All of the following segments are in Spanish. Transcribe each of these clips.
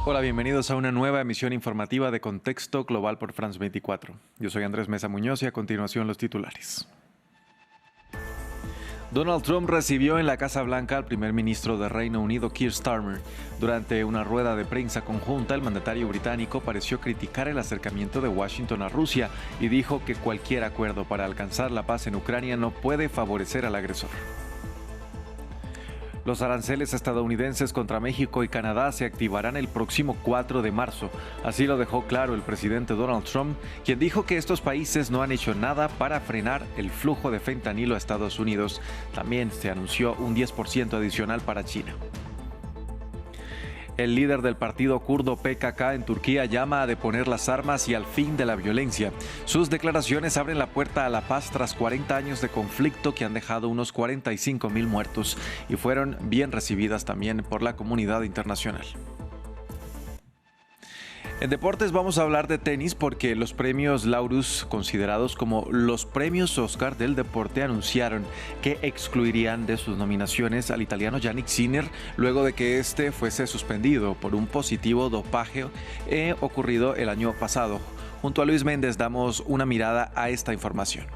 Hola, bienvenidos a una nueva emisión informativa de Contexto Global por France 24. Yo soy Andrés Mesa Muñoz y a continuación los titulares. Donald Trump recibió en la Casa Blanca al primer ministro de Reino Unido, Keir Starmer. Durante una rueda de prensa conjunta, el mandatario británico pareció criticar el acercamiento de Washington a Rusia y dijo que cualquier acuerdo para alcanzar la paz en Ucrania no puede favorecer al agresor. Los aranceles estadounidenses contra México y Canadá se activarán el próximo 4 de marzo. Así lo dejó claro el presidente Donald Trump, quien dijo que estos países no han hecho nada para frenar el flujo de fentanilo a Estados Unidos. También se anunció un 10% adicional para China. El líder del partido kurdo PKK en Turquía llama a deponer las armas y al fin de la violencia. Sus declaraciones abren la puerta a la paz tras 40 años de conflicto que han dejado unos 45,000 muertos y fueron bien recibidas también por la comunidad internacional. En deportes vamos a hablar de tenis porque los premios Laurus, considerados como los premios Oscar del deporte, anunciaron que excluirían de sus nominaciones al italiano Jannik Sinner luego de que este fuese suspendido por un positivo dopaje ocurrido el año pasado. Junto a Luis Méndez damos una mirada a esta información.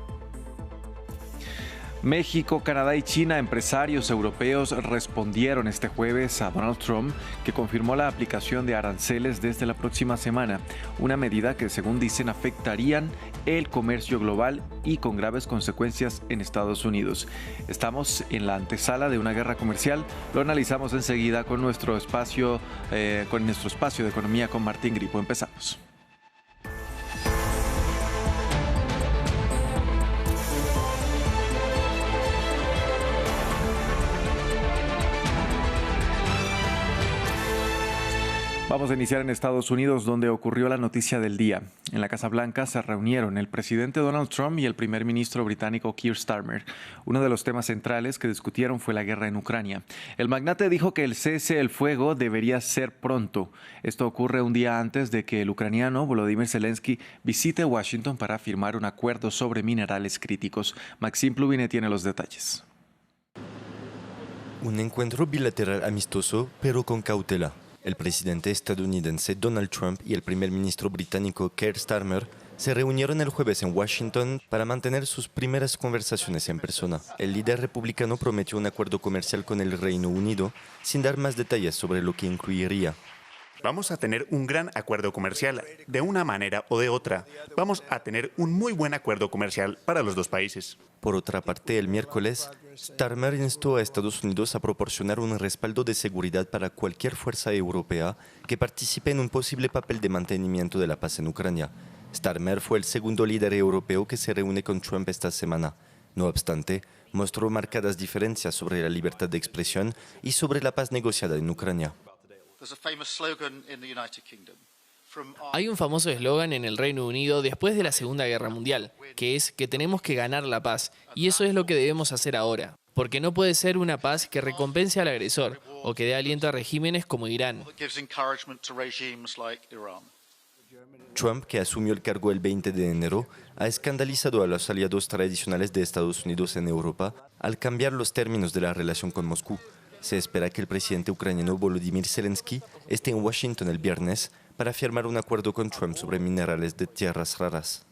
México, Canadá y China, empresarios europeos, respondieron este jueves a Donald Trump, que confirmó la aplicación de aranceles desde la próxima semana, una medida que, según dicen, afectarían el comercio global y con graves consecuencias en Estados Unidos. Estamos en la antesala de una guerra comercial. Lo analizamos enseguida con nuestro espacio de economía con Martín Gripo. Empezamos. Vamos a iniciar en Estados Unidos, donde ocurrió la noticia del día. En la Casa Blanca se reunieron el presidente Donald Trump y el primer ministro británico Keir Starmer. Uno de los temas centrales que discutieron fue la guerra en Ucrania. El magnate dijo que el cese el fuego debería ser pronto. Esto ocurre un día antes de que el ucraniano Volodymyr Zelensky visite Washington para firmar un acuerdo sobre minerales críticos. Maxim Pluvine tiene los detalles. Un encuentro bilateral amistoso, pero con cautela. El presidente estadounidense Donald Trump y el primer ministro británico Keir Starmer se reunieron el jueves en Washington para mantener sus primeras conversaciones en persona. El líder republicano prometió un acuerdo comercial con el Reino Unido, sin dar más detalles sobre lo que incluiría. Vamos a tener un gran acuerdo comercial, de una manera o de otra. Vamos a tener un muy buen acuerdo comercial para los dos países. Por otra parte, el miércoles, Starmer instó a Estados Unidos a proporcionar un respaldo de seguridad para cualquier fuerza europea que participe en un posible papel de mantenimiento de la paz en Ucrania. Starmer fue el segundo líder europeo que se reúne con Trump esta semana. No obstante, mostró marcadas diferencias sobre la libertad de expresión y sobre la paz negociada en Ucrania. Hay un famoso eslogan en el Reino Unido después de la Segunda Guerra Mundial, que es que tenemos que ganar la paz, y eso es lo que debemos hacer ahora, porque no puede ser una paz que recompense al agresor o que dé aliento a regímenes como Irán. Trump, que asumió el cargo el 20 de enero, ha escandalizado a los aliados tradicionales de Estados Unidos en Europa al cambiar los términos de la relación con Moscú. Se espera que el presidente ucraniano Volodymyr Zelensky esté en Washington el viernes para firmar un acuerdo con Trump sobre minerales de tierras raras.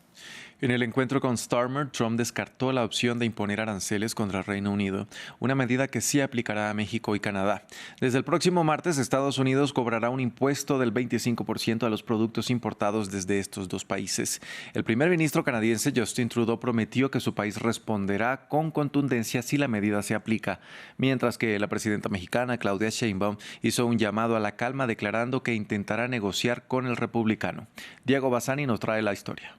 En el encuentro con Starmer, Trump descartó la opción de imponer aranceles contra el Reino Unido, una medida que sí aplicará a México y Canadá. Desde el próximo martes, Estados Unidos cobrará un impuesto del 25% a los productos importados desde estos dos países. El primer ministro canadiense Justin Trudeau prometió que su país responderá con contundencia si la medida se aplica, mientras que la presidenta mexicana Claudia Sheinbaum hizo un llamado a la calma declarando que intentará negociar con el republicano. Diego Bassani nos trae la historia.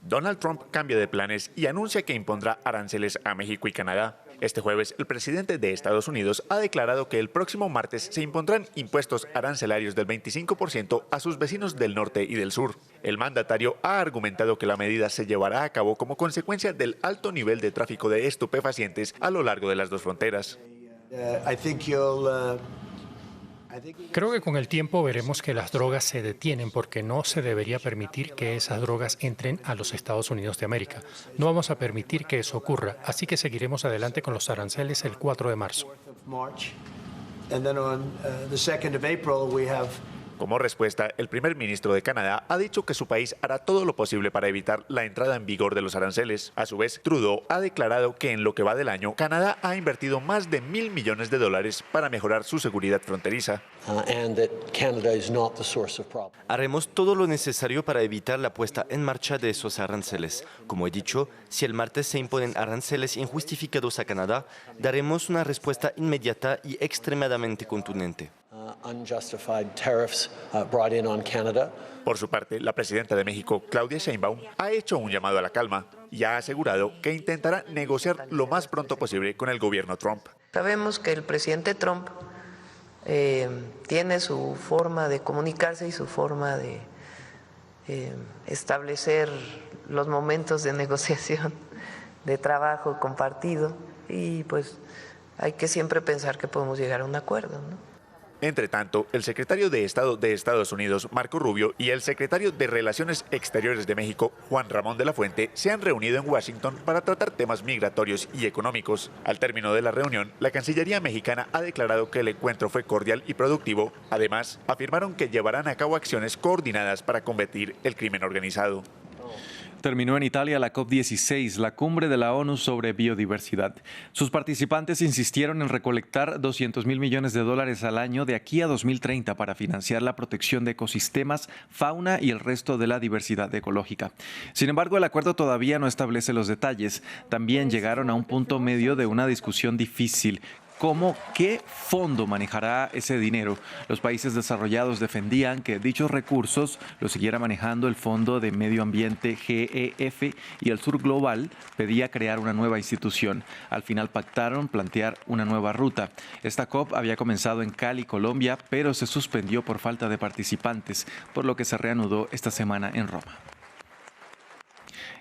Donald Trump cambia de planes y anuncia que impondrá aranceles a México y Canadá. Este jueves, el presidente de Estados Unidos ha declarado que el próximo martes se impondrán impuestos arancelarios del 25% a sus vecinos del norte y del sur. El mandatario ha argumentado que la medida se llevará a cabo como consecuencia del alto nivel de tráfico de estupefacientes a lo largo de las dos fronteras. Creo que con el tiempo veremos que las drogas se detienen porque no se debería permitir que esas drogas entren a los Estados Unidos de América. No vamos a permitir que eso ocurra, así que seguiremos adelante con los aranceles el 4 de marzo. And then on the 2nd of April, we have Como respuesta, el primer ministro de Canadá ha dicho que su país hará todo lo posible para evitar la entrada en vigor de los aranceles. A su vez, Trudeau ha declarado que en lo que va del año, Canadá ha invertido más de $1.000 millones para mejorar su seguridad fronteriza. Haremos todo lo necesario para evitar la puesta en marcha de esos aranceles. Como he dicho, si el martes se imponen aranceles injustificados a Canadá, daremos una respuesta inmediata y extremadamente contundente. Por su parte, la presidenta de México, Claudia Sheinbaum, ha hecho un llamado a la calma y ha asegurado que intentará negociar lo más pronto posible con el gobierno Trump. Sabemos que el presidente Trump tiene su forma de comunicarse y su forma de establecer los momentos de negociación, de trabajo compartido, y pues hay que siempre pensar que podemos llegar a un acuerdo, ¿no? Entre tanto, el secretario de Estado de Estados Unidos, Marco Rubio, y el secretario de Relaciones Exteriores de México, Juan Ramón de la Fuente, se han reunido en Washington para tratar temas migratorios y económicos. Al término de la reunión, la Cancillería mexicana ha declarado que el encuentro fue cordial y productivo. Además, afirmaron que llevarán a cabo acciones coordinadas para combatir el crimen organizado. Terminó en Italia la COP16, la cumbre de la ONU sobre biodiversidad. Sus participantes insistieron en recolectar $200.000 millones al año de aquí a 2030 para financiar la protección de ecosistemas, fauna y el resto de la diversidad ecológica. Sin embargo, el acuerdo todavía no establece los detalles. También llegaron a un punto medio de una discusión difícil. ¿Cómo qué fondo manejará ese dinero? Los países desarrollados defendían que dichos recursos los siguiera manejando el Fondo de Medio Ambiente GEF y el Sur Global pedía crear una nueva institución. Al final pactaron plantear una nueva ruta. Esta COP había comenzado en Cali, Colombia, pero se suspendió por falta de participantes, por lo que se reanudó esta semana en Roma.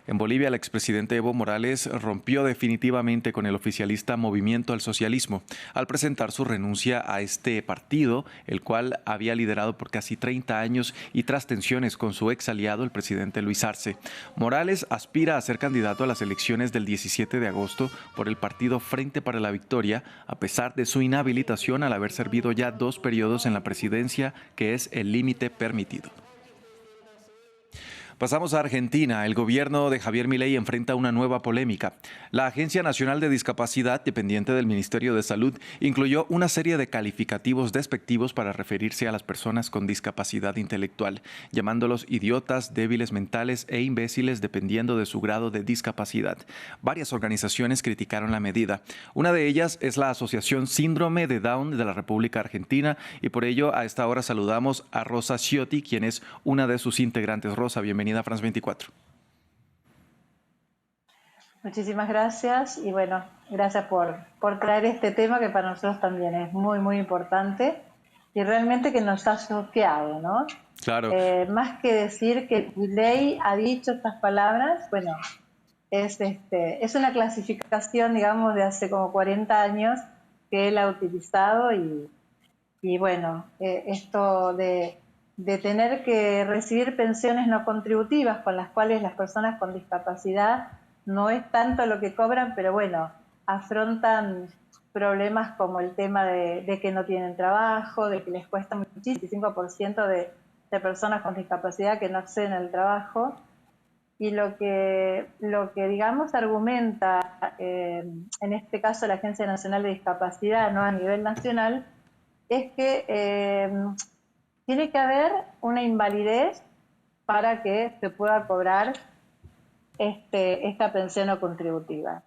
En Bolivia, el expresidente Evo Morales rompió definitivamente con el oficialista Movimiento al Socialismo al presentar su renuncia a este partido, el cual había liderado por casi 30 años y tras tensiones con su ex aliado, el presidente Luis Arce. Morales aspira a ser candidato a las elecciones del 17 de agosto por el partido Frente para la Victoria, a pesar de su inhabilitación al haber servido ya 2 periodos en la presidencia, que es el límite permitido. Pasamos a Argentina. El gobierno de Javier Milei enfrenta una nueva polémica. La Agencia Nacional de Discapacidad, dependiente del Ministerio de Salud, incluyó una serie de calificativos despectivos para referirse a las personas con discapacidad intelectual, llamándolos idiotas, débiles mentales e imbéciles dependiendo de su grado de discapacidad. Varias organizaciones criticaron la medida. Una de ellas es la Asociación Síndrome de Down de la República Argentina y por ello a esta hora saludamos a Rosa Ciotti, quien es una de sus integrantes. Rosa, bienvenida a France 24. Muchísimas gracias y bueno, gracias por traer este tema que para nosotros también es muy, muy importante y realmente que nos ha choqueado, ¿no? Claro. Más que decir que Milei ha dicho estas palabras, bueno, es una clasificación, digamos, de hace como 40 años que él ha utilizado y bueno, esto de tener que recibir pensiones no contributivas con las cuales las personas con discapacidad no es tanto lo que cobran, pero bueno, afrontan problemas como el tema de que no tienen trabajo, de que les cuesta muchísimo, 5% de personas con discapacidad que no acceden al trabajo. Y lo que digamos argumenta, en este caso la Agencia Nacional de Discapacidad, no a nivel nacional, es que tiene que haber una invalidez para que se pueda cobrar esta pensión no contributiva.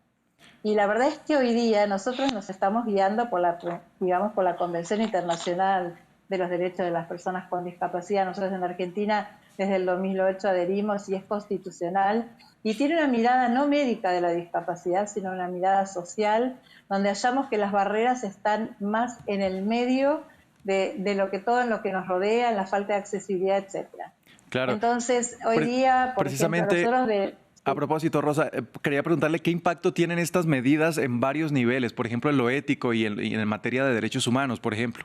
Y la verdad es que hoy día nosotros nos estamos guiando por la Convención Internacional de los Derechos de las Personas con Discapacidad. Nosotros en Argentina desde el 2008 adherimos y es constitucional y tiene una mirada no médica de la discapacidad, sino una mirada social, donde hallamos que las barreras están más en el medio de todo en lo que nos rodea, en la falta de accesibilidad, etcétera. Claro. Entonces, hoy día, por precisamente, ejemplo, nosotros a propósito, Rosa, quería preguntarle qué impacto tienen estas medidas en varios niveles, por ejemplo, en lo ético y en materia de derechos humanos, por ejemplo.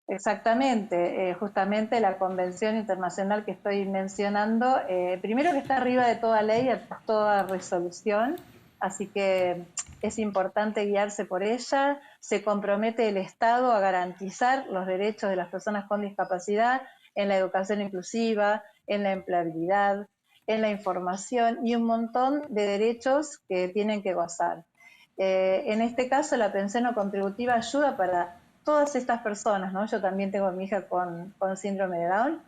Exactamente, justamente la convención internacional que estoy mencionando, primero que está arriba de toda ley, de toda resolución, Así que es importante guiarse por ella. Se compromete el Estado a garantizar los derechos de las personas con discapacidad en la educación inclusiva, en la empleabilidad, en la información y un montón de derechos que tienen que gozar. En este caso, la pensión no contributiva ayuda para todas estas personas, ¿no? Yo también tengo a mi hija con síndrome de Down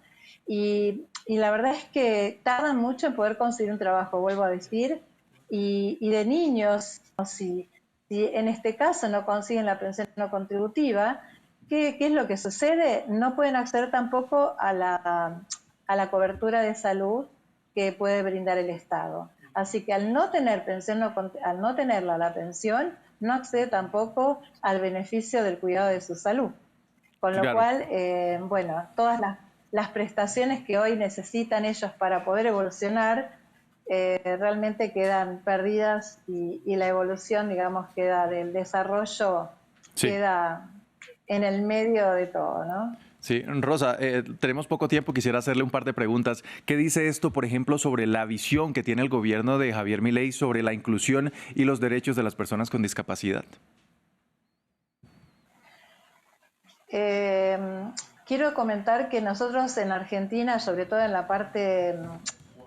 y la verdad es que tardan mucho en poder conseguir un trabajo, vuelvo a decir, y de niños, si en este caso no consiguen la pensión no contributiva, ¿qué es lo que sucede? No pueden acceder tampoco a la cobertura de salud que puede brindar el Estado. Así que al no tener pensión, al no tenerla la pensión, no accede tampoco al beneficio del cuidado de su salud. Con lo cual, bueno, todas las prestaciones que hoy necesitan ellos para poder evolucionar realmente quedan perdidas y la evolución, digamos, queda del desarrollo, queda en el medio de todo, ¿no? Sí, Rosa, tenemos poco tiempo, quisiera hacerle un par de preguntas. ¿Qué dice esto, por ejemplo, sobre la visión que tiene el gobierno de Javier Milei sobre la inclusión y los derechos de las personas con discapacidad? Quiero comentar que nosotros en Argentina, sobre todo en la parte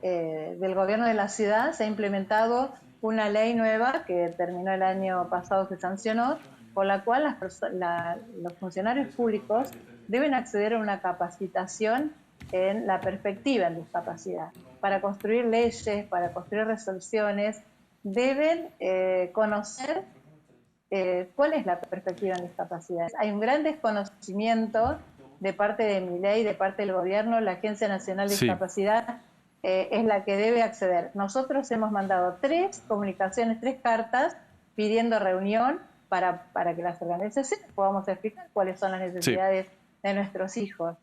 del gobierno de la ciudad, se ha implementado una ley nueva que terminó el año pasado, que sancionó, por la cual los funcionarios públicos deben acceder a una capacitación en la perspectiva en discapacidad. Para construir leyes, para construir resoluciones, deben conocer cuál es la perspectiva en discapacidad. Hay un gran desconocimiento de parte de Milei, de parte del gobierno. La Agencia Nacional de Discapacidad es la que debe acceder. Nosotros hemos mandado 3 comunicaciones, 3 cartas pidiendo reunión para que las organizaciones podamos explicar cuáles son las necesidades de nuestros hijos.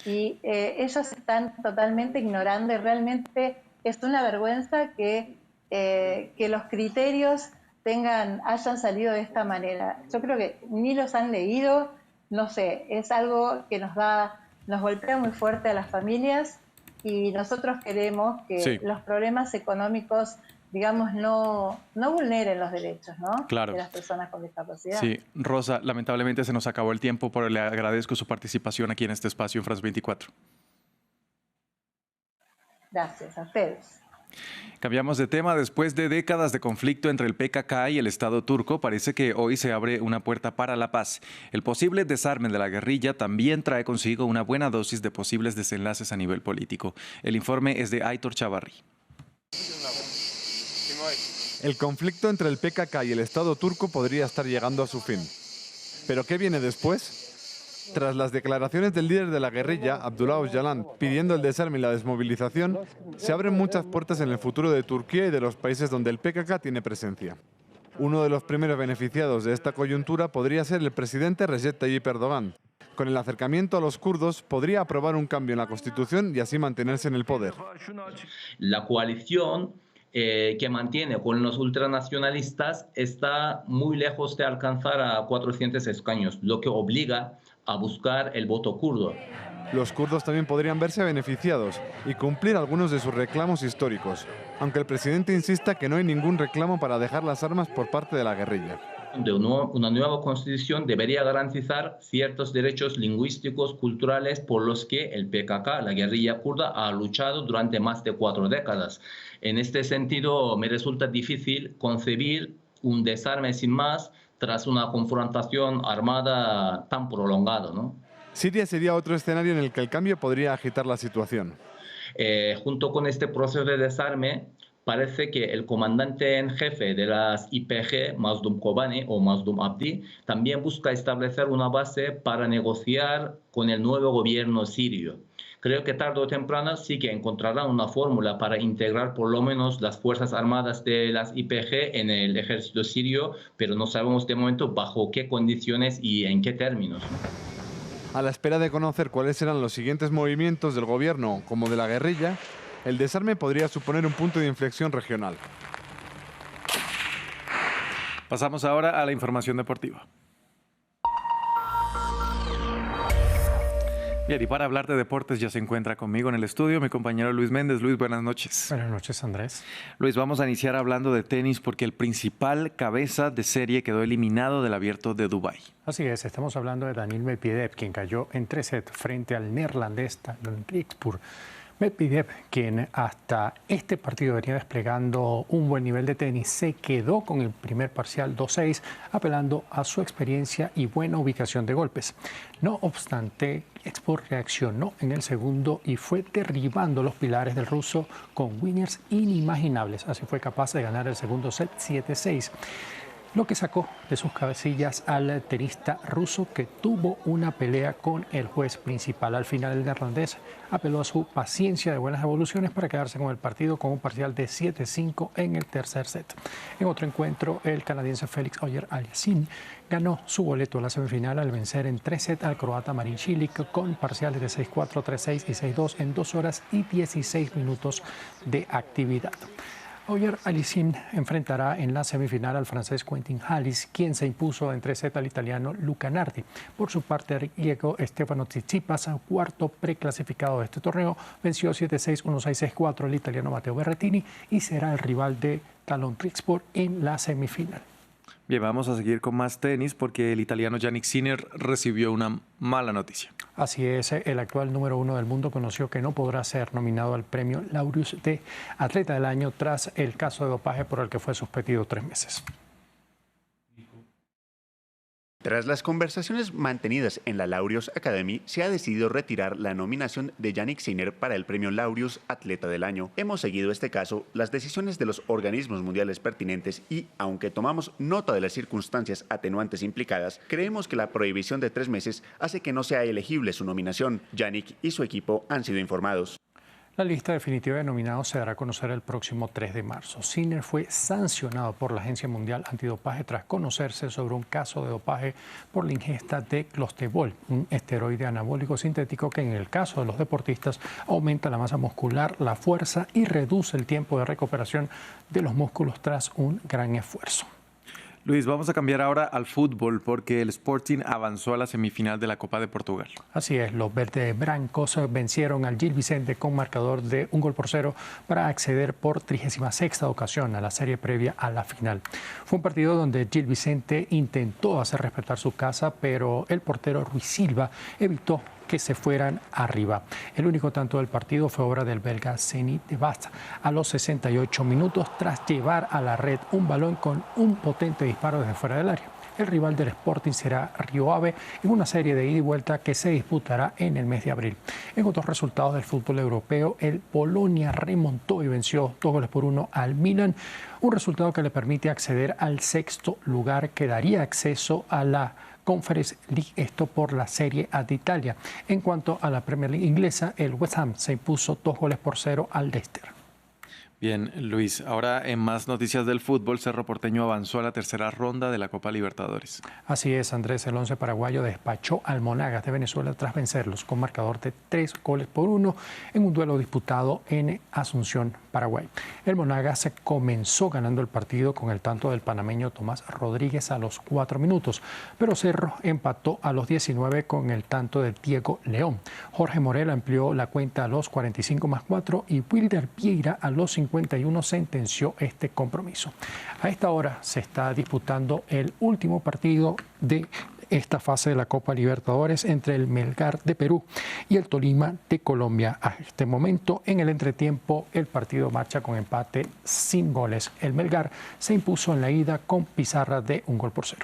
Y ellos están totalmente ignorando y realmente es una vergüenza que los criterios hayan salido de esta manera. Yo creo que ni los han leído, no sé, es algo que nos golpea muy fuerte a las familias y nosotros queremos que los problemas económicos, digamos, no vulneren los derechos, ¿no? Claro. De las personas con discapacidad. Sí, Rosa, lamentablemente se nos acabó el tiempo, pero le agradezco su participación aquí en este espacio en France 24. Gracias a ustedes. Cambiamos de tema. Después de décadas de conflicto entre el PKK y el Estado turco, parece que hoy se abre una puerta para la paz. El posible desarme de la guerrilla también trae consigo una buena dosis de posibles desenlaces a nivel político. El informe es de Aitor Chavarri. El conflicto entre el PKK y el Estado turco podría estar llegando a su fin. ¿Pero qué viene después? Tras las declaraciones del líder de la guerrilla, Abdullah Öcalan, pidiendo el desarme y la desmovilización, se abren muchas puertas en el futuro de Turquía y de los países donde el PKK tiene presencia. Uno de los primeros beneficiados de esta coyuntura podría ser el presidente Recep Tayyip Erdogan. Con el acercamiento a los kurdos, podría aprobar un cambio en la Constitución y así mantenerse en el poder. La coalición que mantiene con los ultranacionalistas está muy lejos de alcanzar a 400 escaños, lo que obliga a buscar el voto kurdo. Los kurdos también podrían verse beneficiados y cumplir algunos de sus reclamos históricos, aunque el presidente insista que no hay ningún reclamo para dejar las armas por parte de la guerrilla. Una nueva constitución debería garantizar ciertos derechos lingüísticos, culturales, por los que el PKK, la guerrilla kurda, ha luchado durante más de 4 décadas. En este sentido, me resulta difícil concebir un desarme sin más tras una confrontación armada tan prolongada, ¿no? Siria sería otro escenario en el que el cambio podría agitar la situación. Junto con este proceso de desarme, parece que el comandante en jefe de las YPG, Mazlum Kobani o Mazlum Abdi, también busca establecer una base para negociar con el nuevo gobierno sirio. Creo que tarde o temprano sí que encontrarán una fórmula para integrar por lo menos las fuerzas armadas de las YPG en el ejército sirio, pero no sabemos de momento bajo qué condiciones y en qué términos. A la espera de conocer cuáles serán los siguientes movimientos del gobierno como de la guerrilla, el desarme podría suponer un punto de inflexión regional. Pasamos ahora a la información deportiva. Bien, y para hablar de deportes ya se encuentra conmigo en el estudio mi compañero Luis Méndez. Luis, buenas noches. Buenas noches, Andrés. Luis, vamos a iniciar hablando de tenis porque el principal cabeza de serie quedó eliminado del Abierto de Dubái. Así es, estamos hablando de Daniil Medvedev, quien cayó en 3 sets frente al neerlandés Talon Griekspoor. Medvedev, quien hasta este partido venía desplegando un buen nivel de tenis, se quedó con el primer parcial 2-6, apelando a su experiencia y buena ubicación de golpes. No obstante, Griekspoor reaccionó en el segundo y fue derribando los pilares del ruso con winners inimaginables. Así fue capaz de ganar el segundo set 7-6. Lo que sacó de sus cabecillas al tenista ruso, que tuvo una pelea con el juez principal. Al final, el neerlandés apeló a su paciencia de buenas evoluciones para quedarse con el partido con un parcial de 7-5 en el tercer set. En otro encuentro, el canadiense Félix Auger-Aliassime ganó su boleto a la semifinal al vencer en 3 sets al croata Marin Cilic con parciales de 6-4, 3-6 y 6-2 en 2 horas y 16 minutos de actividad. Auger-Aliassime enfrentará en la semifinal al francés Quentin Halys, quien se impuso en 3 sets al italiano Luca Nardi. Por su parte, el griego Stefano Tsitsipas, cuarto preclasificado de este torneo, venció 7-6, 1-6, 6-4 al italiano Matteo Berrettini y será el rival de Talon Griekspoor en la semifinal. Bien, vamos a seguir con más tenis porque el italiano Jannik Sinner recibió una mala noticia. Así es, el actual número 1 del mundo conoció que no podrá ser nominado al premio Laureus de Atleta del Año tras el caso de dopaje por el que fue suspendido 3 meses. Tras las conversaciones mantenidas en la Laureus Academy, se ha decidido retirar la nominación de Jannik Sinner para el premio Laureus Atleta del Año. Hemos seguido este caso, las decisiones de los organismos mundiales pertinentes y, aunque tomamos nota de las circunstancias atenuantes implicadas, creemos que la prohibición de 3 meses hace que no sea elegible su nominación. Jannik y su equipo han sido informados. La lista definitiva de nominados se dará a conocer el próximo 3 de marzo. Sinner fue sancionado por la Agencia Mundial Antidopaje tras conocerse sobre un caso de dopaje por la ingesta de clostebol, un esteroide anabólico sintético que en el caso de los deportistas aumenta la masa muscular, la fuerza y reduce el tiempo de recuperación de los músculos tras un gran esfuerzo. Luis, vamos a cambiar ahora al fútbol porque el Sporting avanzó a la semifinal de la Copa de Portugal. Así es, los verdebrancos vencieron al Gil Vicente con marcador de 1-0 para acceder por 36ª ocasión a la serie previa a la final. Fue un partido donde Gil Vicente intentó hacer respetar su casa, pero el portero Ruiz Silva evitó que se fueran arriba. El único tanto del partido fue obra del belga Zenit de Bast a los 68 minutos tras llevar a la red un balón con un potente disparo desde fuera del área. El rival del Sporting será Rio Ave en una serie de ida y vuelta que se disputará en el mes de abril. En otros resultados del fútbol europeo, el Bolonia remontó y venció 2-1 al Milan, un resultado que le permite acceder al 6º lugar que daría acceso a la Conference League, esto por la Serie A de Italia. En cuanto a la Premier League inglesa, el West Ham se impuso 2-0 al Leicester. Bien, Luis, ahora en más noticias del fútbol, Cerro Porteño avanzó a la tercera ronda de la Copa Libertadores. Así es, Andrés, el 11 paraguayo despachó al Monagas de Venezuela tras vencerlos con marcador de 3-1 en un duelo disputado en Asunción, Paraguay. El Monagas comenzó ganando el partido con el tanto del panameño Tomás Rodríguez a los 4 minutos, pero Cerro empató a los 19 con el tanto de Diego León. Jorge Morel amplió la cuenta a los 45+4 y Wilder Vieira a los 51 sentenció este compromiso. A esta hora se está disputando el último partido de esta fase de la Copa Libertadores entre el Melgar de Perú y el Tolima de Colombia. A este momento, en el entretiempo, el partido marcha con empate sin goles. El Melgar se impuso en la ida con pizarra de 1-0.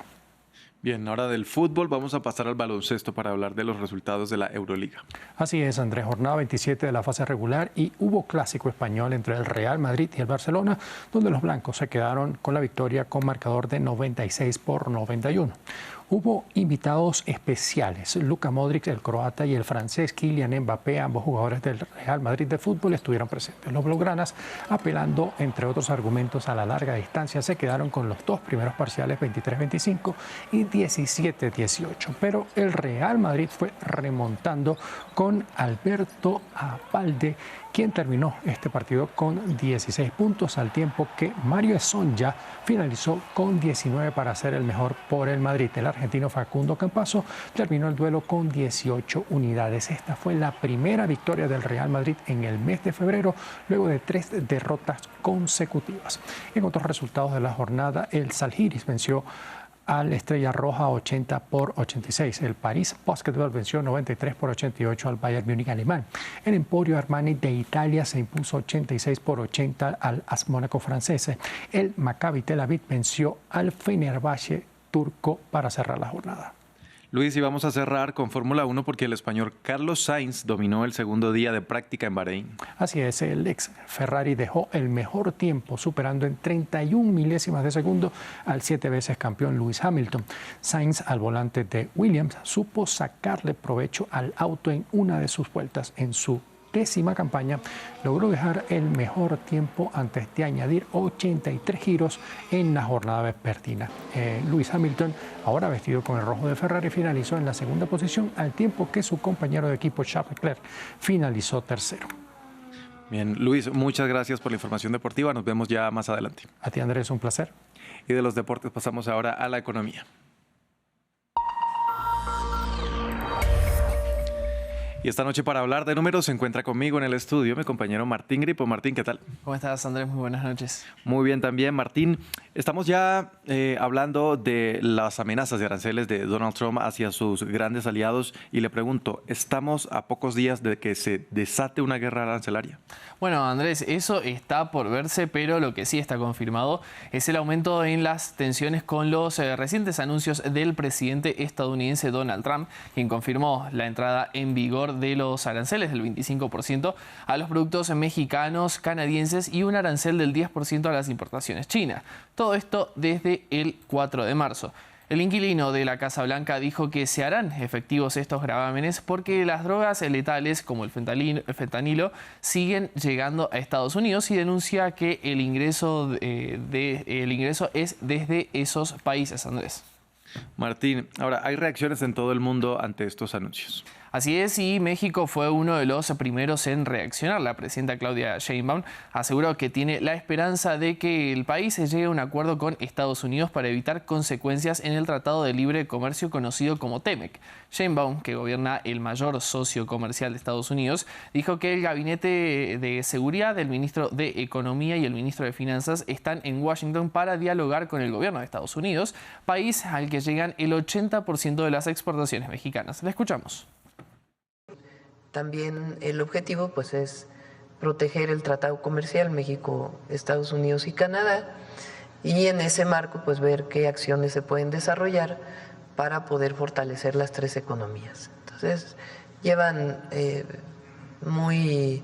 Bien, ahora del fútbol vamos a pasar al baloncesto para hablar de los resultados de la Euroliga. Así es, Andrés, jornada 27 de la fase regular y hubo clásico español entre el Real Madrid y el Barcelona, donde los blancos se quedaron con la victoria con marcador de 96-91. Hubo invitados especiales. Luka Modric, el croata, y el francés Kylian Mbappé, ambos jugadores del Real Madrid de fútbol, estuvieron presentes. Los blaugranas, apelando, entre otros argumentos, a la larga distancia, se quedaron con los 2 primeros parciales 23-25 y 17-18. Pero el Real Madrid fue remontando con Alberto Apalde, quien terminó este partido con 16 puntos, al tiempo que Mario Sonja finalizó con 19 para ser el mejor por el Madrid. El argentino argentino Facundo Campazzo terminó el duelo con 18 unidades. Esta fue la primera victoria del Real Madrid en el mes de febrero, luego de 3 derrotas consecutivas. En otros resultados de la jornada, el Zalgiris venció al Estrella Roja 80-86. El París Basketball venció 93-88 al Bayern Múnich alemán. El Emporio Armani de Italia se impuso 86-80 al AS Mónaco francés. El Maccabi Tel Aviv venció al Fenerbahce turco para cerrar la jornada. Luis, y vamos a cerrar con Fórmula 1 porque el español Carlos Sainz dominó el segundo día de práctica en Bahrein. Así es, el ex Ferrari dejó el mejor tiempo, superando en 31 milésimas de segundo al 7 veces campeón Lewis Hamilton. Sainz, al volante de Williams, supo sacarle provecho al auto en una de sus vueltas. En su 10ª campaña, logró dejar el mejor tiempo antes de añadir 83 giros en la jornada vespertina. Lewis Hamilton, ahora vestido con el rojo de Ferrari, finalizó en la segunda posición, al tiempo que su compañero de equipo Charles Leclerc finalizó tercero. Bien, Luis, muchas gracias por la información deportiva. Nos vemos ya más adelante. A ti, Andrés, un placer. Y de los deportes pasamos ahora a la economía. Y esta noche, para hablar de números, se encuentra conmigo en el estudio mi compañero Martín Gripo. Martín, ¿qué tal? ¿Cómo estás, Andrés? Muy buenas noches. Muy bien también, Martín. Estamos ya hablando de las amenazas de aranceles de Donald Trump hacia sus grandes aliados y le pregunto, ¿estamos a pocos días de que se desate una guerra arancelaria? Bueno, Andrés, eso está por verse, pero lo que sí está confirmado es el aumento en las tensiones con los recientes anuncios del presidente estadounidense Donald Trump, quien confirmó la entrada en vigor de los aranceles del 25% a los productos mexicanos, canadienses y un arancel del 10% a las importaciones chinas. Todo esto desde el 4 de marzo. El inquilino de la Casa Blanca dijo que se harán efectivos estos gravámenes porque las drogas letales como el fentanilo siguen llegando a Estados Unidos y denuncia que el ingreso es desde esos países, Andrés. Martín, ahora hay reacciones en todo el mundo ante estos anuncios. Así es, y México fue uno de los primeros en reaccionar. La presidenta Claudia Sheinbaum aseguró que tiene la esperanza de que el país llegue a un acuerdo con Estados Unidos para evitar consecuencias en el Tratado de Libre Comercio conocido como TEMEC. Sheinbaum, que gobierna el mayor socio comercial de Estados Unidos, dijo que el gabinete de seguridad, el ministro de Economía y el ministro de Finanzas están en Washington para dialogar con el gobierno de Estados Unidos, país al que llegan el 80% de las exportaciones mexicanas. La escuchamos. También el objetivo pues es proteger el tratado comercial México, Estados Unidos y Canadá, y en ese marco pues ver qué acciones se pueden desarrollar para poder fortalecer las tres economías. Entonces llevan muy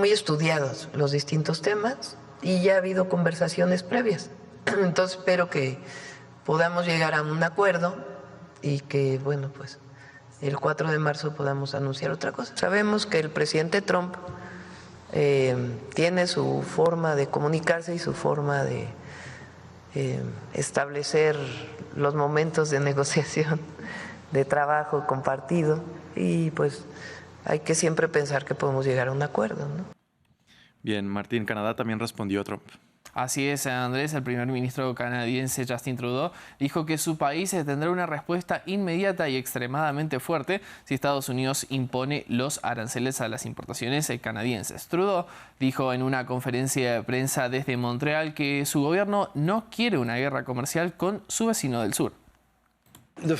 estudiados los distintos temas y ya ha habido conversaciones previas. Entonces espero que podamos llegar a un acuerdo y que bueno pues el 4 de marzo podamos anunciar otra cosa. Sabemos que el presidente Trump tiene su forma de comunicarse y su forma de establecer los momentos de negociación, de trabajo compartido, y pues hay que siempre pensar que podemos llegar a un acuerdo, ¿no? Bien, Martín, Canadá también respondió a Trump. Así es, Andrés, el primer ministro canadiense Justin Trudeau dijo que su país tendrá una respuesta inmediata y extremadamente fuerte si Estados Unidos impone los aranceles a las importaciones canadienses. Trudeau dijo en una conferencia de prensa desde Montreal que su gobierno no quiere una guerra comercial con su vecino del sur. Lo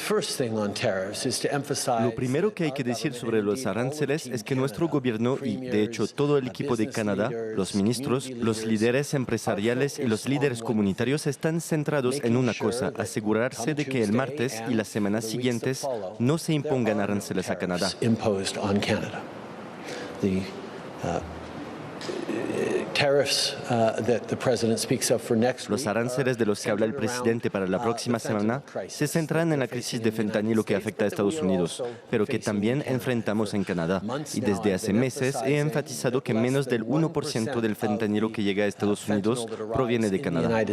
primero que hay que decir sobre los aranceles es que nuestro gobierno y, de hecho, todo el equipo de Canadá, los ministros, los líderes empresariales y los líderes comunitarios están centrados en una cosa: asegurarse de que el martes y las semanas siguientes no se impongan aranceles a Canadá. Los aranceles de los que habla el presidente para la próxima semana se centran en la crisis de fentanilo que afecta a Estados Unidos, pero que también enfrentamos en Canadá. Y desde hace meses he enfatizado que menos del 1% del fentanilo que llega a Estados Unidos proviene de Canadá.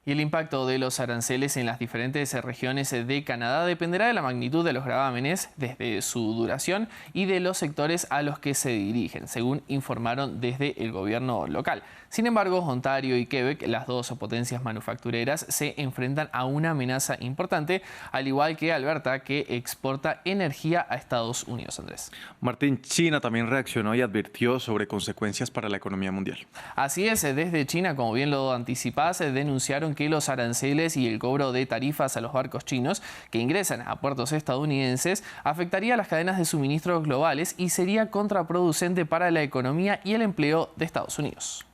Y el impacto de los aranceles en las diferentes regiones de Canadá dependerá de la magnitud de los gravámenes, desde su duración y de los sectores a los que se dirigen, según informaron desde el gobierno local. Sin embargo, Ontario y Quebec, las dos potencias manufactureras, se enfrentan a una amenaza importante, al igual que Alberta, que exporta energía a Estados Unidos. Andrés. Martín, China también reaccionó y advirtió sobre consecuencias para la economía mundial. Así es, desde China, como bien lo anticipás, denunciaron que los aranceles y el cobro de tarifas a los barcos chinos que ingresan a puertos estadounidenses afectaría a las cadenas de suministros globales y sería contraproducente para la economía y el empleo de Estados Unidos.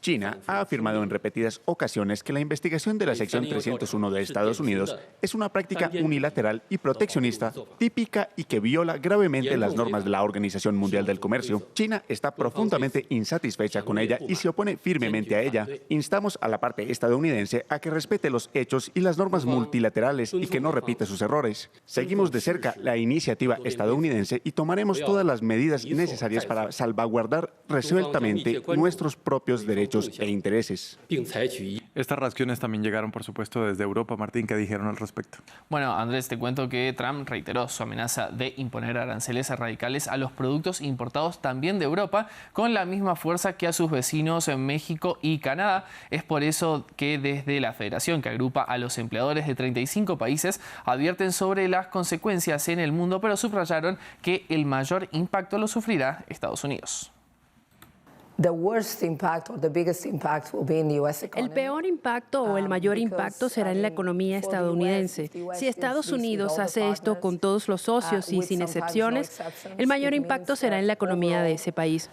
China ha afirmado en repetidas ocasiones que la investigación de la sección 301 de Estados Unidos es una práctica unilateral y proteccionista típica y que viola gravemente las normas de la Organización Mundial del Comercio. China está profundamente insatisfecha con ella y se opone firmemente a ella. Instamos a la parte estadounidense a que respete los hechos y las normas multilaterales y que no repita sus errores. Seguimos de cerca la iniciativa estadounidense y tomaremos todas las medidas necesarias para salvaguardar resueltamente nuestros propios derechos e intereses. Estas reacciones también llegaron, por supuesto, desde Europa. Martín, ¿qué dijeron al respecto? Bueno, Andrés, te cuento que Trump reiteró su amenaza de imponer aranceles radicales a los productos importados también de Europa con la misma fuerza que a sus vecinos en México y Canadá. Es por eso que desde la federación que agrupa a los empleadores de 35 países advierten sobre las consecuencias en el mundo, pero subrayaron que el mayor impacto lo sufrirá Estados Unidos. El peor impacto o el mayor impacto será en la economía estadounidense. Si Estados Unidos hace esto con todos los socios y sin excepciones, el mayor impacto será en la economía de ese país.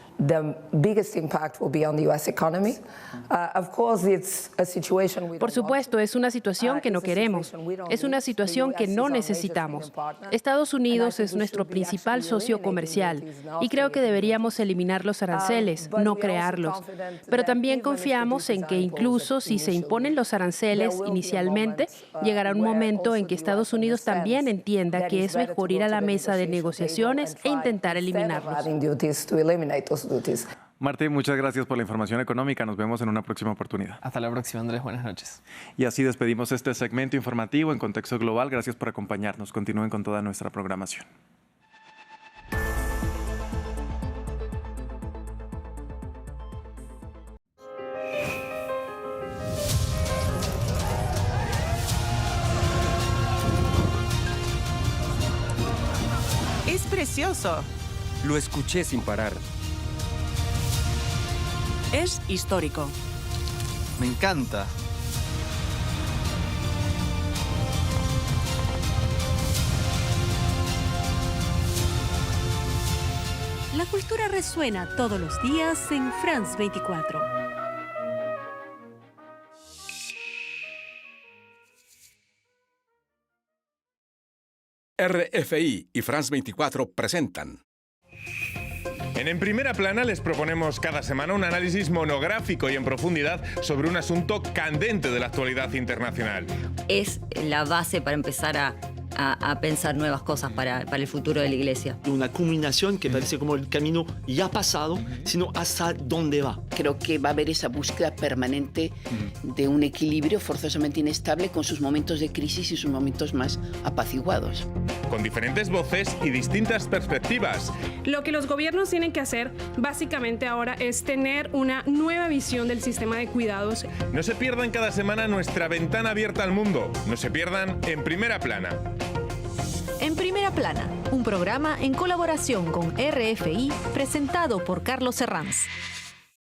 Por supuesto, es una situación que no queremos. Es una situación que no necesitamos. Estados Unidos es nuestro principal socio comercial y creo que deberíamos eliminar los aranceles, no crearlos. Pero también confiamos en que incluso si se imponen los aranceles inicialmente, llegará un momento en que Estados Unidos también entienda que es mejor ir a la mesa de negociaciones e intentar eliminarlos. Martín, muchas gracias por la información económica. Nos vemos en una próxima oportunidad. Hasta la próxima, Andrés. Buenas noches. Y así despedimos este segmento informativo en Contexto Global. Gracias por acompañarnos. Continúen con toda nuestra programación. Es precioso. Lo escuché sin parar. Es histórico. Me encanta. La cultura resuena todos los días en France 24. RFI y France 24 presentan. En Primera Plana les proponemos cada semana un análisis monográfico y en profundidad sobre un asunto candente de la actualidad internacional. Es la base para empezar a pensar nuevas cosas para el futuro de la Iglesia. Una culminación que parece como el camino ya pasado, sino hasta dónde va. Creo que va a haber esa búsqueda permanente de un equilibrio forzosamente inestable con sus momentos de crisis y sus momentos más apaciguados. Con diferentes voces y distintas perspectivas. Lo que los gobiernos tienen que hacer básicamente ahora es tener una nueva visión del sistema de cuidados. No se pierdan cada semana nuestra ventana abierta al mundo. No se pierdan En Primera Plana. En Primera Plana, un programa en colaboración con RFI presentado por Carlos Herranz.